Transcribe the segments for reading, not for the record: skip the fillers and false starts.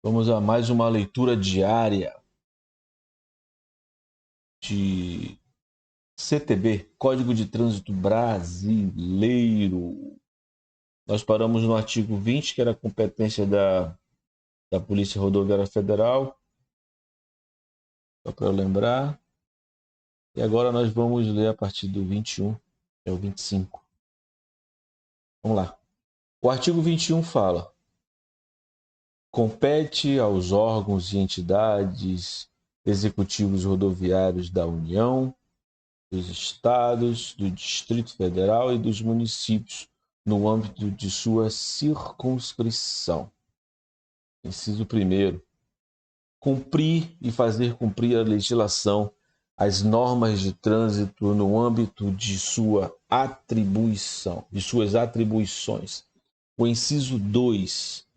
Vamos a mais uma leitura diária de CTB, Código de Trânsito Brasileiro. Nós paramos no artigo 20, que era a competência da Polícia Rodoviária Federal, só para eu lembrar. E agora nós vamos ler a partir do 21, que é o 25. Vamos lá. O artigo 21 fala: compete aos órgãos e entidades executivos rodoviários da União, dos estados, do Distrito Federal e dos municípios no âmbito de sua circunscrição. Inciso 1º. Cumprir e fazer cumprir a legislação, as normas de trânsito no âmbito de sua atribuição, de suas atribuições. O inciso 2.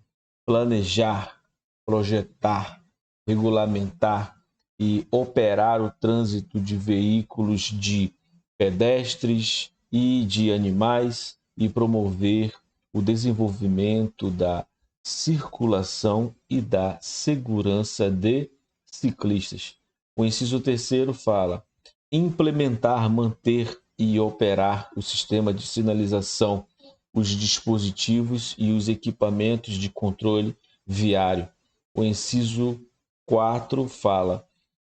Planejar, projetar, regulamentar e operar o trânsito de veículos, de pedestres e de animais e promover o desenvolvimento da circulação e da segurança de ciclistas. O inciso 3º fala: implementar, manter e operar o sistema de sinalização, os dispositivos e os equipamentos de controle viário. O inciso 4 fala: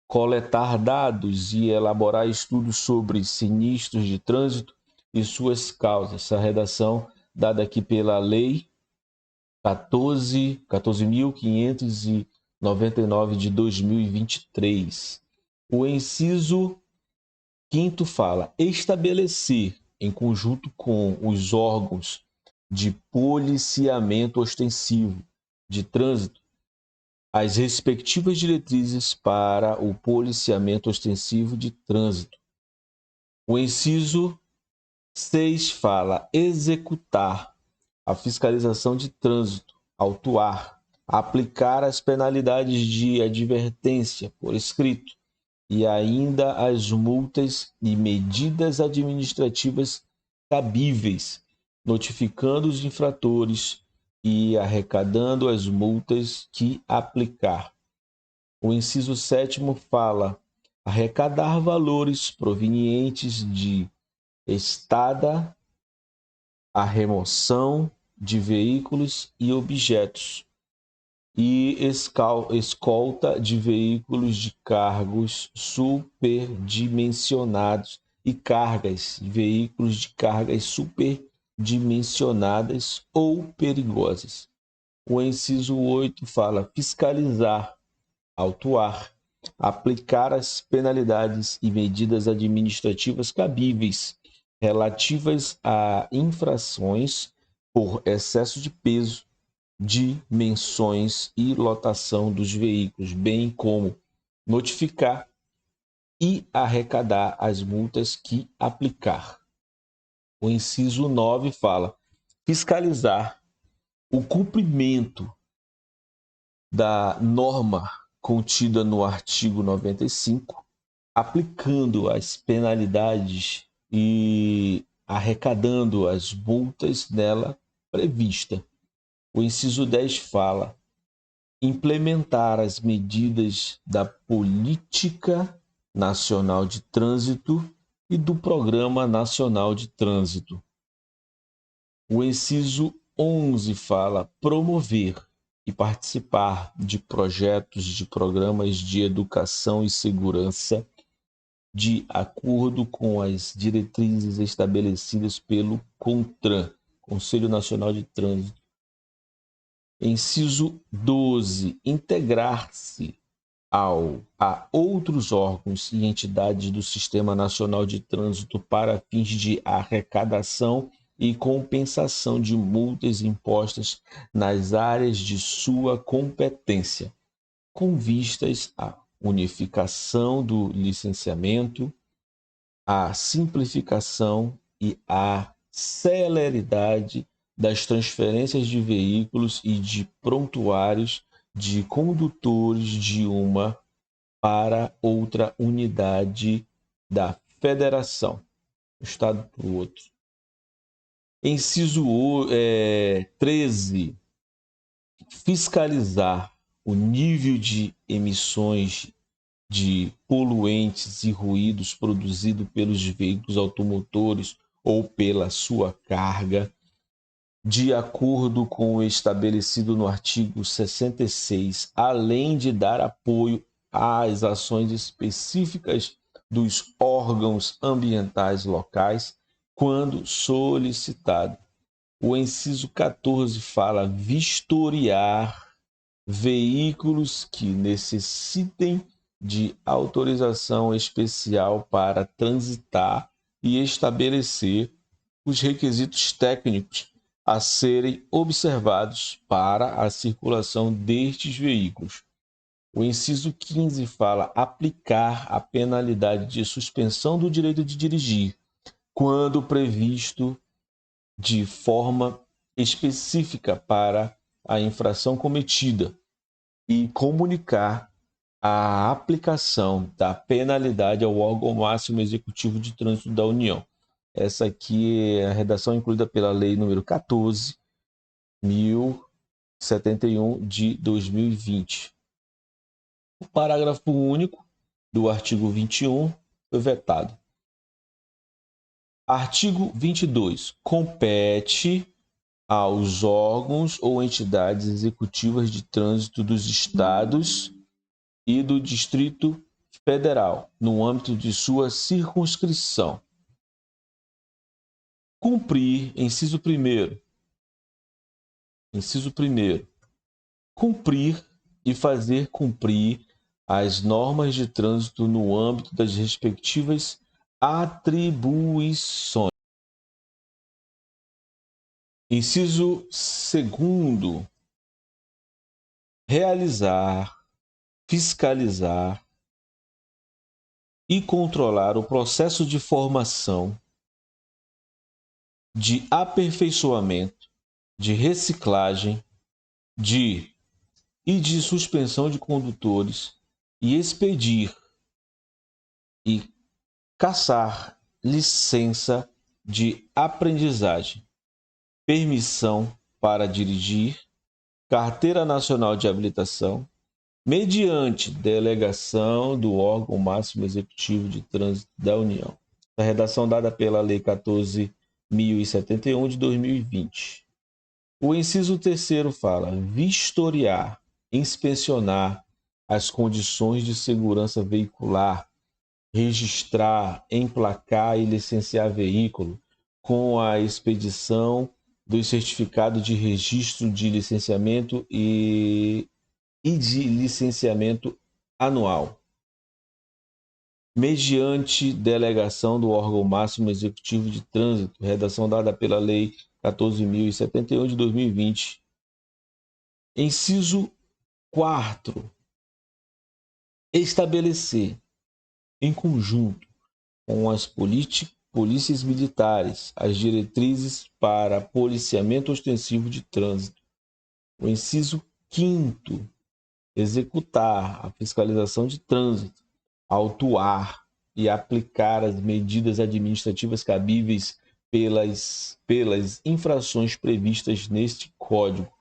coletar dados e elaborar estudos sobre sinistros de trânsito e suas causas. Essa redação dada aqui pela Lei 14.599 de 2023. O inciso 5º fala: estabelecer, em conjunto com os órgãos de policiamento ostensivo de trânsito, as respectivas diretrizes para o policiamento ostensivo de trânsito. O inciso 6 fala: executar a fiscalização de trânsito, autuar, aplicar as penalidades de advertência por escrito e ainda as multas e medidas administrativas cabíveis, notificando os infratores e arrecadando as multas que aplicar. O inciso 7º fala: arrecadar valores provenientes de estada, a remoção de veículos e objetos, e escolta de veículos de cargos superdimensionados e cargas de veículos de cargas superdimensionadas ou perigosas. O inciso 8 fala: fiscalizar, autuar, aplicar as penalidades e medidas administrativas cabíveis relativas a infrações por excesso de peso, dimensões e lotação dos veículos, bem como notificar e arrecadar as multas que aplicar. O inciso 9 fala: fiscalizar o cumprimento da norma contida no artigo 95, aplicando as penalidades e arrecadando as multas nela prevista. O inciso 10 fala: implementar as medidas da Política Nacional de Trânsito e do Programa Nacional de Trânsito. O inciso 11 fala: promover e participar de projetos de programas de educação e segurança de acordo com as diretrizes estabelecidas pelo CONTRAN, Conselho Nacional de Trânsito. Inciso 12. Integrar-se a outros órgãos e entidades do Sistema Nacional de Trânsito para fins de arrecadação e compensação de multas impostas nas áreas de sua competência, com vistas à unificação do licenciamento, à simplificação e à celeridade das transferências de veículos e de prontuários de condutores de uma para outra unidade da federação, do estado para o outro. Inciso 13. Fiscalizar o nível de emissões de poluentes e ruídos produzido pelos veículos automotores ou pela sua carga, de acordo com o estabelecido no artigo 66, além de dar apoio às ações específicas dos órgãos ambientais locais, quando solicitado. O inciso 14 fala vistoriar veículos que necessitem de autorização especial para transitar e estabelecer os requisitos técnicos a serem observados para a circulação destes veículos. O inciso 15 fala aplicar a penalidade de suspensão do direito de dirigir, quando previsto de forma específica para a infração cometida, e comunicar a aplicação da penalidade ao órgão máximo executivo de trânsito da União. Essa aqui é a redação incluída pela Lei número 14.071 de 2020. O parágrafo único do artigo 21 foi vetado. Artigo 22. Compete aos órgãos ou entidades executivas de trânsito dos estados e do Distrito Federal, no âmbito de sua circunscrição, cumprir, inciso 1º, cumprir e fazer cumprir as normas de trânsito no âmbito das respectivas atribuições. Inciso 2º, realizar, fiscalizar e controlar o processo de formação, de aperfeiçoamento, de reciclagem, de suspensão de condutores e expedir e cassar licença de aprendizagem, permissão para dirigir, carteira nacional de habilitação, mediante delegação do órgão máximo executivo de trânsito da União. A redação dada pela Lei 14.071 de 2020. O inciso 3º fala vistoriar, inspecionar as condições de segurança veicular, registrar, emplacar e licenciar veículo com a expedição do certificado de registro de licenciamento e de licenciamento anual, mediante delegação do órgão máximo executivo de trânsito, redação dada pela Lei 14.071 de 2020. Inciso 4. Estabelecer, em conjunto com as polícias militares, as diretrizes para policiamento ostensivo de trânsito. O inciso 5º, executar a fiscalização de trânsito, autuar e aplicar as medidas administrativas cabíveis pelas infrações previstas neste Código,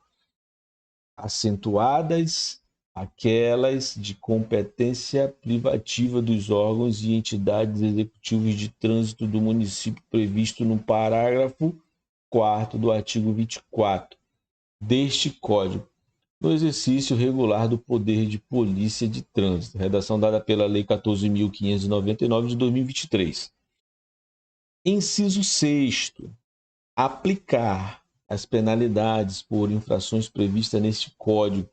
acentuadas aquelas de competência privativa dos órgãos e entidades executivas de trânsito do município previsto no parágrafo 4º do artigo 24 deste Código, no exercício regular do poder de polícia de trânsito, redação dada pela Lei 14.599 de 2023. Inciso 6º, aplicar as penalidades por infrações previstas neste Código,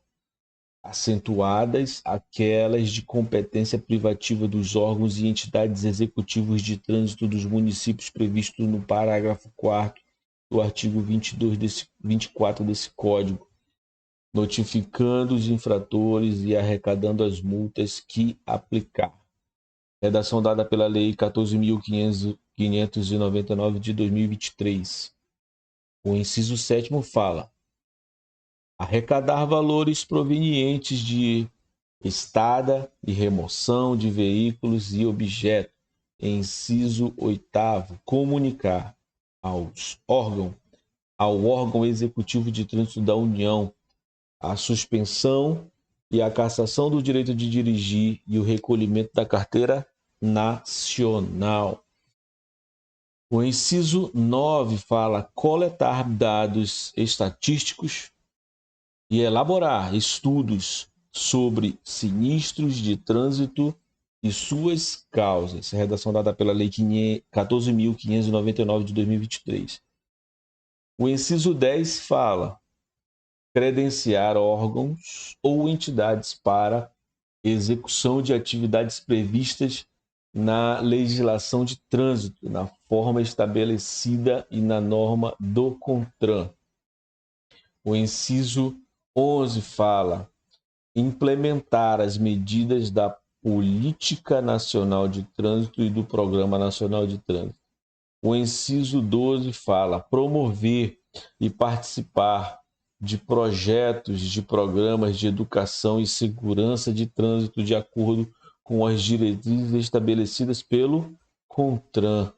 acentuadas aquelas de competência privativa dos órgãos e entidades executivos de trânsito dos municípios previstos no parágrafo 4º do artigo 24 desse Código, notificando os infratores e arrecadando as multas que aplicar. Redação dada pela Lei 14.599 de 2023. O inciso 7º fala: arrecadar valores provenientes de estada e remoção de veículos e objetos. Inciso 8º, comunicar ao órgão executivo de trânsito da União a suspensão e a cassação do direito de dirigir e o recolhimento da carteira nacional. O inciso 9 fala coletar dados estatísticos e elaborar estudos sobre sinistros de trânsito e suas causas. Essa redação dada pela Lei 14.599 de 2023. O inciso 10 fala credenciar órgãos ou entidades para execução de atividades previstas na legislação de trânsito, na forma estabelecida e na norma do CONTRAN. O inciso 11 fala implementar as medidas da Política Nacional de Trânsito e do Programa Nacional de Trânsito. O inciso 12 fala promover e participar de projetos de programas de educação e segurança de trânsito de acordo com as diretrizes estabelecidas pelo CONTRAN.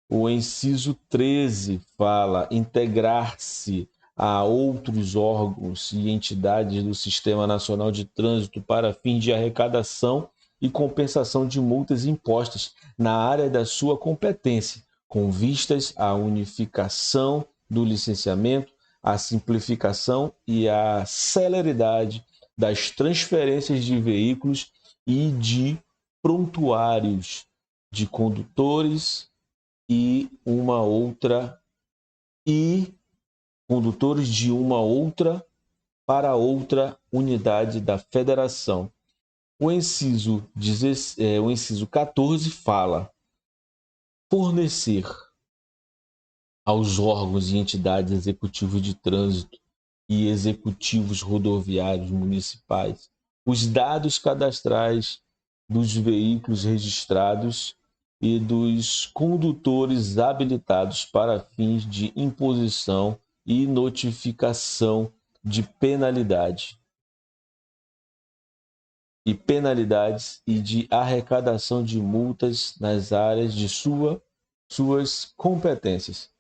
O inciso 13 fala integrar-se a outros órgãos e entidades do Sistema Nacional de Trânsito para fins de arrecadação e compensação de multas impostas na área da sua competência, com vistas à unificação do licenciamento, à simplificação e à celeridade das transferências de veículos e de prontuários de condutores e condutores de uma outra para outra unidade da federação. O inciso 14 fala fornecer aos órgãos e entidades executivos de trânsito e executivos rodoviários municipais os dados cadastrais dos veículos registrados e dos condutores habilitados para fins de imposição e notificação de penalidades e de arrecadação de multas nas áreas de suas competências.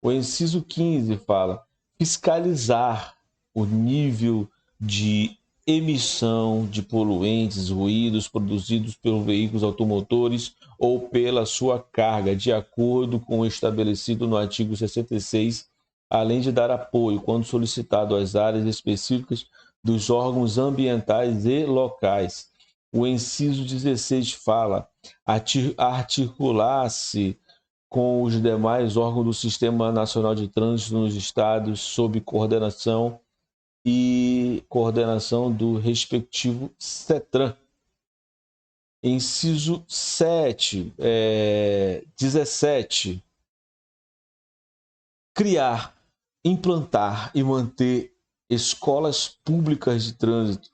O inciso 15 fala fiscalizar o nível de emissão de poluentes, ruídos produzidos pelos veículos automotores ou pela sua carga, de acordo com o estabelecido no artigo 66, além de dar apoio, quando solicitado, às áreas específicas dos órgãos ambientais e locais. O inciso 16 fala articular-se com os demais órgãos do Sistema Nacional de Trânsito nos estados sob coordenação do respectivo CETRAN. Inciso 17. Criar, implantar e manter escolas públicas de trânsito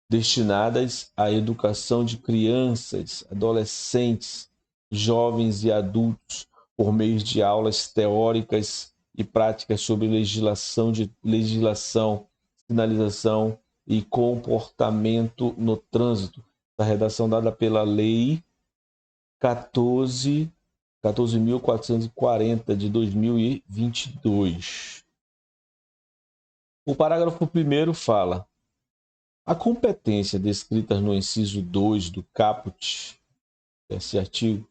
destinadas à educação de crianças, adolescentes, jovens e adultos por meio de aulas teóricas e práticas sobre legislação, sinalização e comportamento no trânsito. A redação dada pela Lei 14.440 de 2022. O parágrafo 1º fala: a competência descrita no inciso 2 do caput, esse artigo,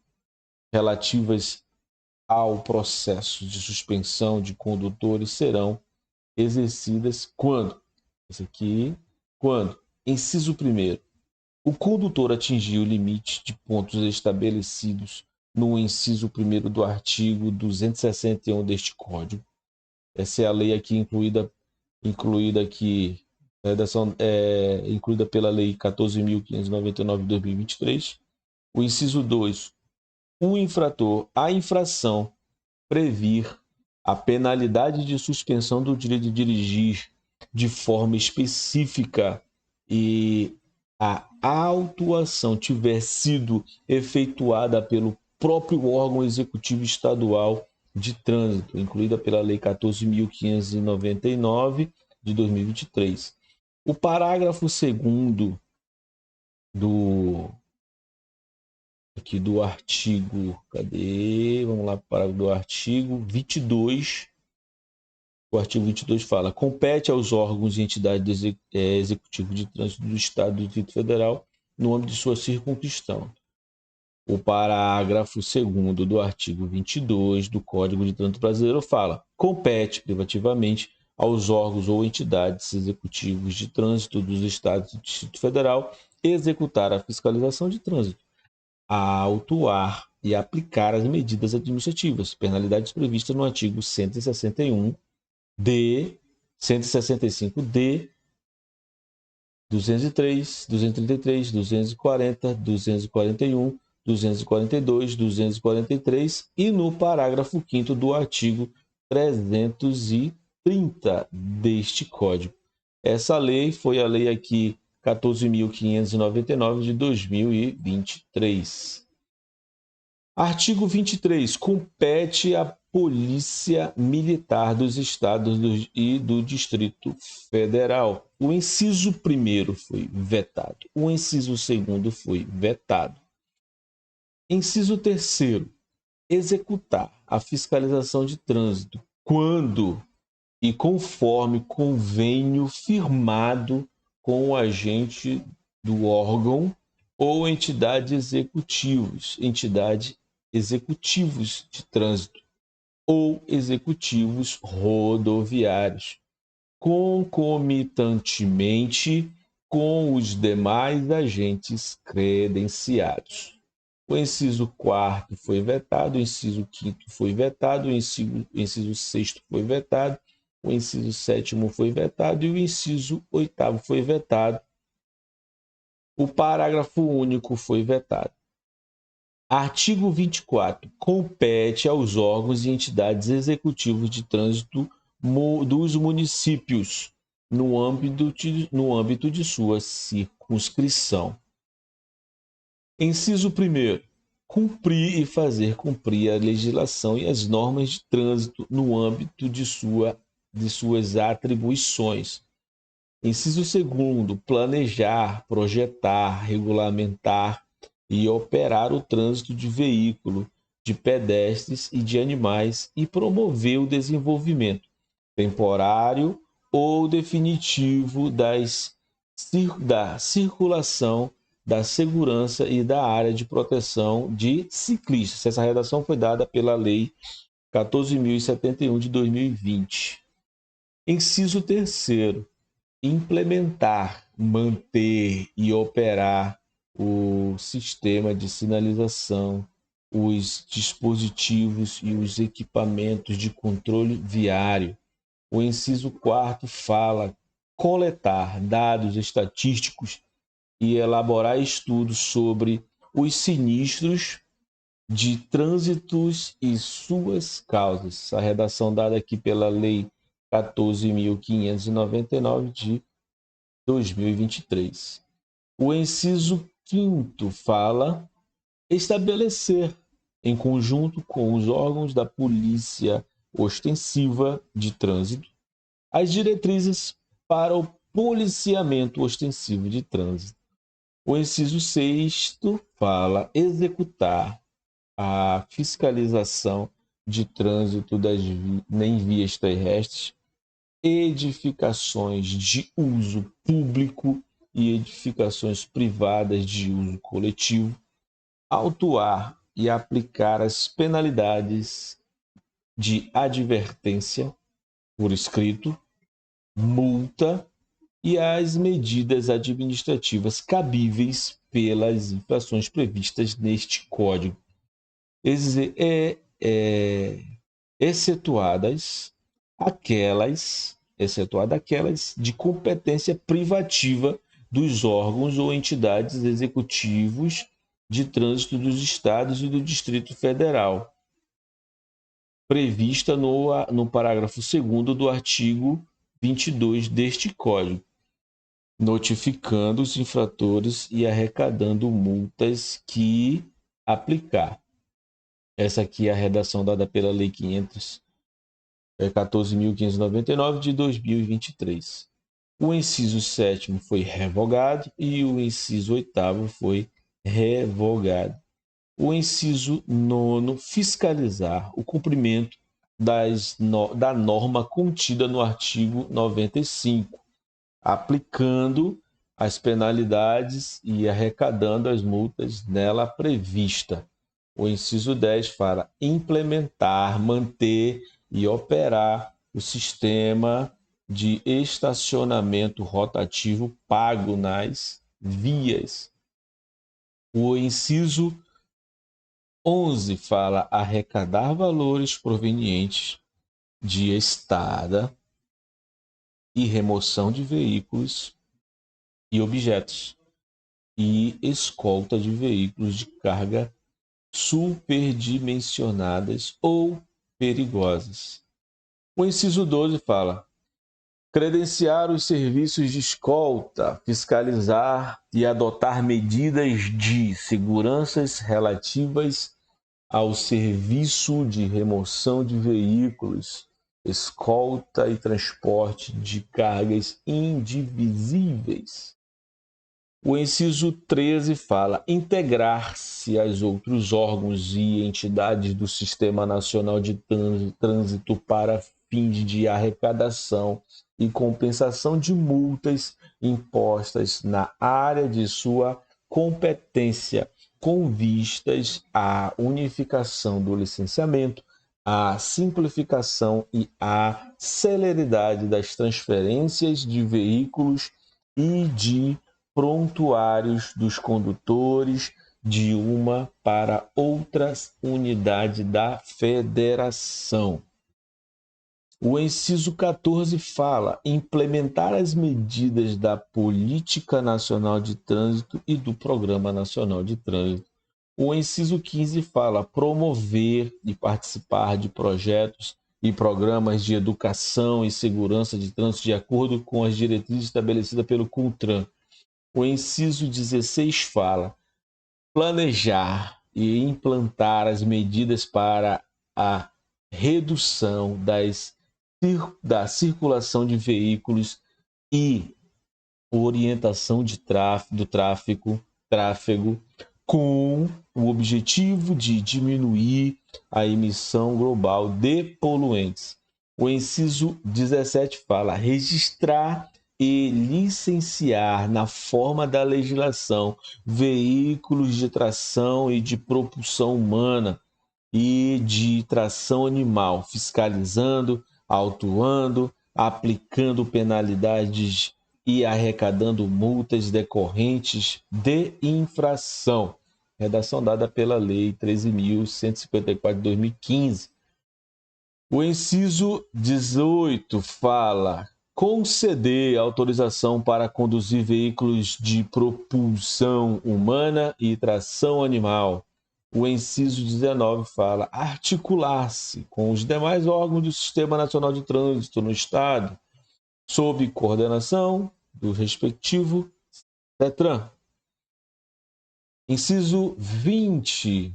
relativas ao processo de suspensão de condutores serão exercidas quando? Inciso 1º, o condutor atingir o limite de pontos estabelecidos no inciso 1º do artigo 261 deste Código. Essa é a lei aqui incluída aqui, a redação incluída pela Lei 14.599 de 2023. O inciso 2, o infrator à infração previr a penalidade de suspensão do direito de dirigir de forma específica e a autuação tiver sido efetuada pelo próprio órgão executivo estadual de trânsito, incluída pela Lei 14.599 de 2023. O parágrafo 2º do artigo, vamos lá, parágrafo do artigo 22 O artigo 22 fala: compete aos órgãos e entidades executivos de trânsito do Estado do Distrito Federal no âmbito de sua circunscrição. O parágrafo 2º do artigo 22 do Código de Trânsito Brasileiro fala: compete privativamente aos órgãos ou entidades executivos de trânsito dos Estados do Distrito Federal executar a fiscalização de trânsito, autuar e aplicar as medidas administrativas, penalidades previstas no artigo 161-D, 165-D, 203, 233, 240, 241, 242, 243 e no parágrafo 5º do artigo 330 deste Código. Essa lei foi a lei aqui 14.599 de 2023. Artigo 23. Compete à Polícia Militar dos Estados e do Distrito Federal. O inciso 1º foi vetado. O inciso 2º foi vetado. Inciso 3º. Executar a fiscalização de trânsito quando e conforme convênio firmado com o agente do órgão ou entidade executivos de trânsito ou executivos rodoviários, concomitantemente com os demais agentes credenciados. O inciso 4º foi vetado, o inciso 5º foi vetado, o inciso 6º foi vetado, o inciso 7º foi vetado e o inciso 8º foi vetado. O parágrafo único foi vetado. Artigo 24. Compete aos órgãos e entidades executivos de trânsito dos municípios, no âmbito de sua circunscrição. Inciso 1º. Cumprir e fazer cumprir a legislação e as normas de trânsito no âmbito de suas atribuições. Inciso 2º. Planejar, projetar, regulamentar e operar o trânsito de veículo, de pedestres e de animais e promover o desenvolvimento temporário ou definitivo da circulação, da segurança e da área de proteção de ciclistas. Essa redação foi dada pela Lei 14.071 de 2020. Inciso 3º. Implementar, manter e operar o sistema de sinalização, os dispositivos e os equipamentos de controle viário. O inciso 4º fala coletar dados estatísticos e elaborar estudos sobre os sinistros de trânsitos e suas causas. A redação dada aqui pela Lei 14.599 de 2023. O inciso 5º fala estabelecer, em conjunto com os órgãos da Polícia Ostensiva de Trânsito, as diretrizes para o policiamento ostensivo de trânsito. O inciso 6º fala executar a fiscalização de trânsito em vias terrestres, edificações de uso público e edificações privadas de uso coletivo, autuar e aplicar as penalidades de advertência por escrito, multa e as medidas administrativas cabíveis pelas infrações previstas neste Código, excetuadas aquelas de competência privativa dos órgãos ou entidades executivos de trânsito dos Estados e do Distrito Federal, prevista no parágrafo 2º do artigo 22 deste Código, notificando os infratores e arrecadando multas que aplicar. Essa aqui é a redação dada pela Lei 14.599 de 2023. O inciso 7º foi revogado e o inciso 8º foi revogado. O inciso 9º, fiscalizar o cumprimento da norma contida no artigo 95, aplicando as penalidades e arrecadando as multas nela prevista. O inciso 10 fala implementar, manter e operar o sistema de estacionamento rotativo pago nas vias. O inciso 11 fala arrecadar valores provenientes de estada e remoção de veículos e objetos e escolta de veículos de carga superdimensionadas ou perigosas. O inciso 12 fala credenciar os serviços de escolta, fiscalizar e adotar medidas de segurança relativas ao serviço de remoção de veículos, escolta e transporte de cargas indivisíveis. O inciso 13 fala integrar-se aos outros órgãos e entidades do Sistema Nacional de Trânsito para fins de arrecadação e compensação de multas impostas na área de sua competência, com vistas à unificação do licenciamento, à simplificação e à celeridade das transferências de veículos e de prontuários dos condutores de uma para outra unidade da federação. O inciso 14 fala implementar as medidas da Política Nacional de Trânsito e do Programa Nacional de Trânsito. O inciso 15 fala promover e participar de projetos e programas de educação e segurança de trânsito de acordo com as diretrizes estabelecidas pelo CONTRAN. O inciso 16 fala planejar e implantar as medidas para a redução da circulação de veículos e orientação do tráfego com o objetivo de diminuir a emissão global de poluentes. O inciso 17 fala registrar e licenciar na forma da legislação veículos de tração e de propulsão humana e de tração animal, fiscalizando, autuando, aplicando penalidades e arrecadando multas decorrentes de infração. Redação dada pela Lei 13.154 de 2015. O inciso 18 fala conceder autorização para conduzir veículos de propulsão humana e tração animal. O inciso 19 fala articular-se com os demais órgãos do Sistema Nacional de Trânsito no Estado, sob coordenação do respectivo CETRAN. Inciso 20.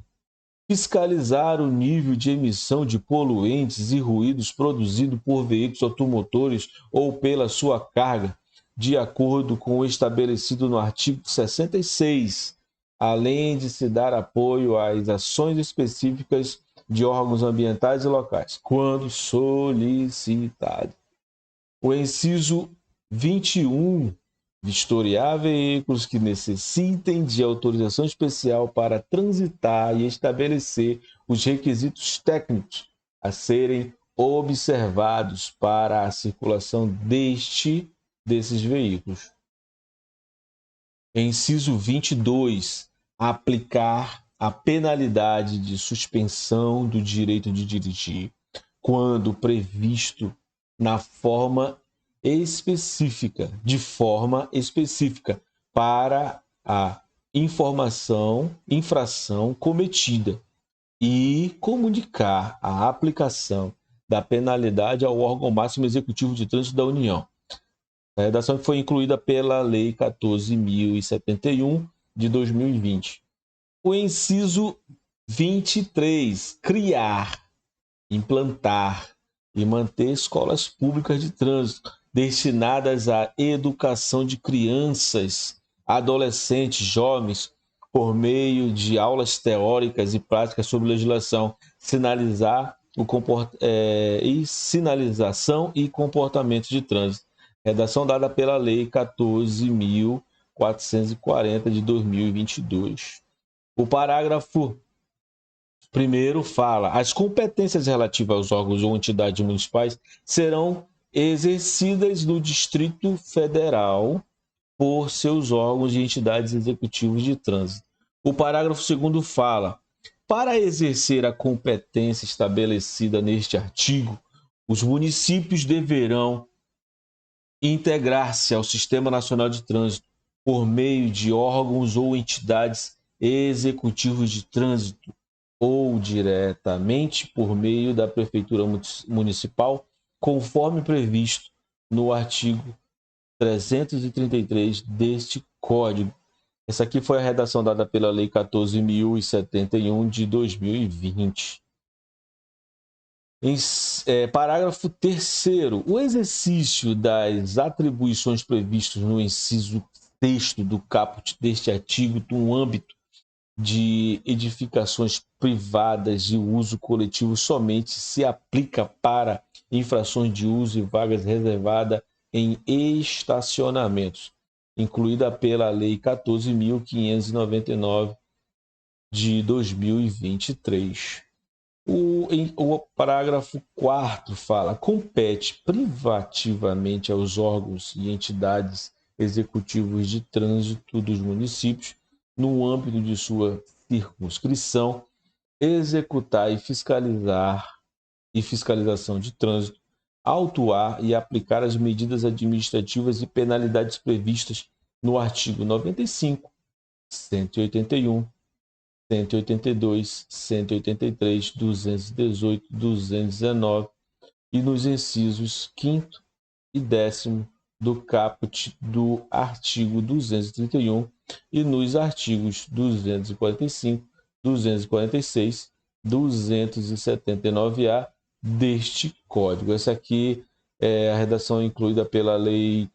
Fiscalizar o nível de emissão de poluentes e ruídos produzido por veículos automotores ou pela sua carga, de acordo com o estabelecido no artigo 66, além de se dar apoio às ações específicas de órgãos ambientais e locais, quando solicitado. O inciso 21. Vistoriar veículos que necessitem de autorização especial para transitar e estabelecer os requisitos técnicos a serem observados para a circulação desses veículos. Inciso 22. Aplicar a penalidade de suspensão do direito de dirigir, quando previsto de forma específica para a infração cometida e comunicar a aplicação da penalidade ao órgão máximo executivo de trânsito da União. A redação foi incluída pela Lei 14.071 de 2020. O inciso 23, criar, implantar e manter escolas públicas de trânsito destinadas à educação de crianças, adolescentes, jovens, por meio de aulas teóricas e práticas sobre legislação, sinalizar e sinalização e comportamento de trânsito. Redação dada pela Lei 14.440 de 2022. O parágrafo primeiro fala: as competências relativas aos órgãos ou entidades municipais serão exercidas no Distrito Federal por seus órgãos e entidades executivos de trânsito. O parágrafo segundo fala: para exercer a competência estabelecida neste artigo, os municípios deverão integrar-se ao Sistema Nacional de Trânsito por meio de órgãos ou entidades executivos de trânsito ou diretamente por meio da Prefeitura Municipal, conforme previsto no artigo 333 deste Código. Essa aqui foi a redação dada pela Lei 14.071 de 2020. Parágrafo 3º. O exercício das atribuições previstas no inciso 6º do caput deste artigo no âmbito de edificações privadas de uso coletivo somente se aplica para infrações de uso e vagas reservadas em estacionamentos, incluída pela Lei 14.599 de 2023. O parágrafo 4º fala: compete privativamente aos órgãos e entidades executivos de trânsito dos municípios, no âmbito de sua circunscrição, executar e fiscalização de trânsito, autuar e aplicar as medidas administrativas e penalidades previstas no artigo 95, 181, 182, 183, 218, 219 e nos incisos 5º e 10º do caput do artigo 231 e nos artigos 245, 246, 279-A deste Código. Essa aqui é a redação incluída pela Lei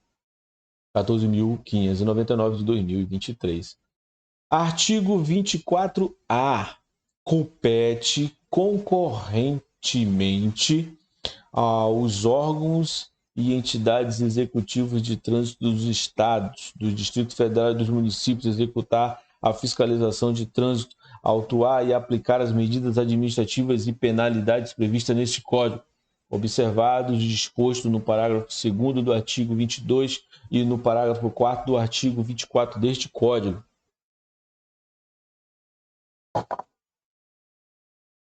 14.599 de 2023. Artigo 24-A. Compete concorrentemente aos órgãos e entidades executivas de trânsito dos estados, do Distrito Federal e dos municípios executar a fiscalização de trânsito, autuar e aplicar as medidas administrativas e penalidades previstas neste Código, observados o disposto no parágrafo 2º do artigo 22 e no parágrafo 4º do artigo 24 deste Código.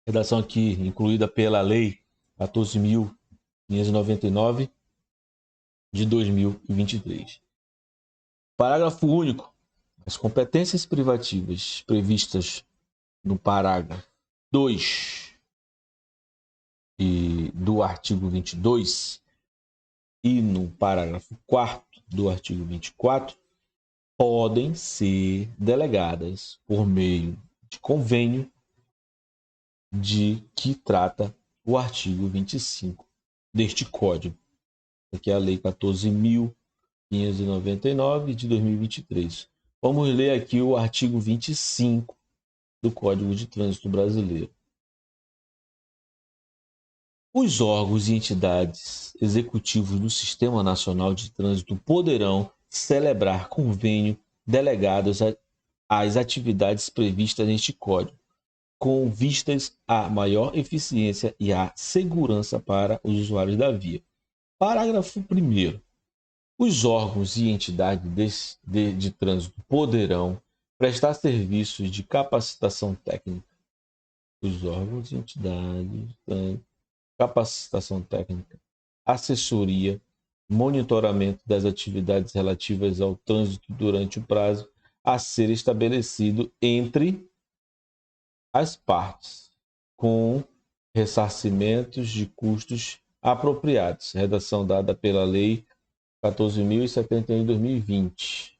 Redação aqui incluída pela Lei 14.599 de 2023. Parágrafo único. As competências privativas previstas no parágrafo 2 do artigo 22 e no parágrafo 4º do artigo 24 podem ser delegadas por meio de convênio de que trata o artigo 25 deste Código. Aqui é a Lei 14.599 de 2023. Vamos ler aqui o artigo 25 do Código de Trânsito Brasileiro. Os órgãos e entidades executivos do Sistema Nacional de Trânsito poderão celebrar convênio delegados às atividades previstas neste Código, com vistas à maior eficiência e à segurança para os usuários da via. Parágrafo 1º. Os órgãos e entidades de trânsito poderão prestar serviços de capacitação técnica. Os órgãos e entidades de trânsito, capacitação técnica, assessoria, monitoramento das atividades relativas ao trânsito durante o prazo a ser estabelecido entre as partes, com ressarcimentos de custos apropriados. Redação dada pela Lei 14.071 de 2020.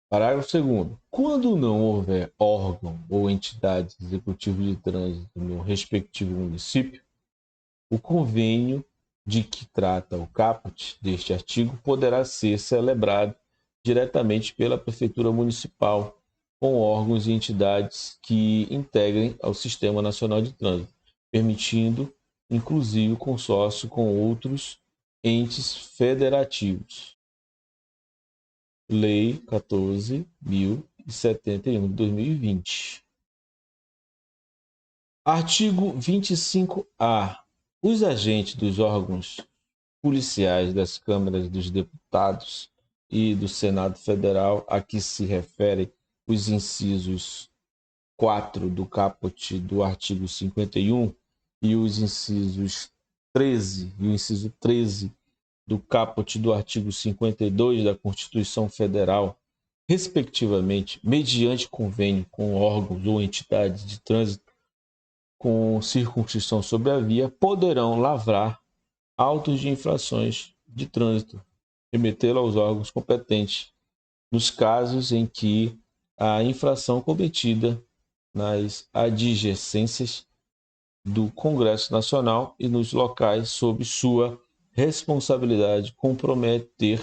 Parágrafo 2º. Quando não houver órgão ou entidade executiva de trânsito no respectivo município, o convênio de que trata o caput deste artigo poderá ser celebrado diretamente pela Prefeitura Municipal com órgãos e entidades que integrem ao Sistema Nacional de Trânsito. permitindo, inclusive, o consórcio com outros entes federativos. Lei 14.071 de 2020. Artigo 25A. Os agentes dos órgãos policiais das câmaras dos deputados e do Senado Federal a que se referem os incisos 4 do caput do artigo 51 e os incisos 13 e o inciso 13 do caput do artigo 52 da Constituição Federal, respectivamente, mediante convênio com órgãos ou entidades de trânsito com circunscrição sobre a via, poderão lavrar autos de infrações de trânsito, remetê-lo aos órgãos competentes, nos casos em que a infração cometida nas adjacências do Congresso Nacional e nos locais sob sua responsabilidade comprometer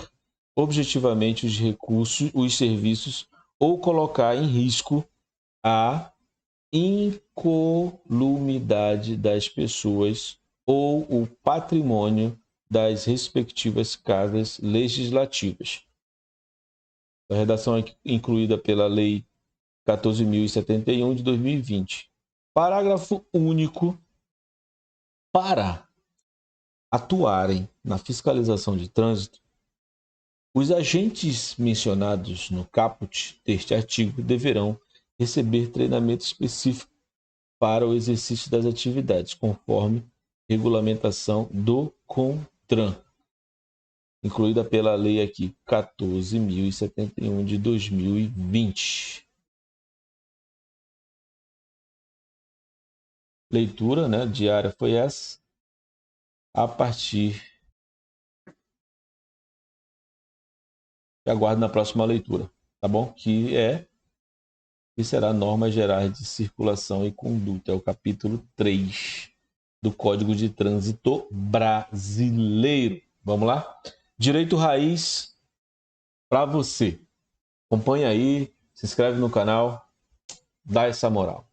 objetivamente os recursos, os serviços ou colocar em risco a incolumidade das pessoas ou o patrimônio das respectivas casas legislativas. A redação é incluída pela Lei 14.071 de 2020. Parágrafo único. Para atuarem na fiscalização de trânsito, os agentes mencionados no caput deste artigo deverão receber treinamento específico para o exercício das atividades, conforme regulamentação do CONTRAN, incluída pela lei aqui 14.071 de 2020. Leitura, né, diária foi essa. A partir aguardo na próxima leitura, tá bom? Que será Normas Gerais de Circulação e Conduta, é o capítulo 3 do Código de Trânsito Brasileiro. Vamos lá? Direito Raiz para você. Acompanha aí, se inscreve no canal, dá essa moral.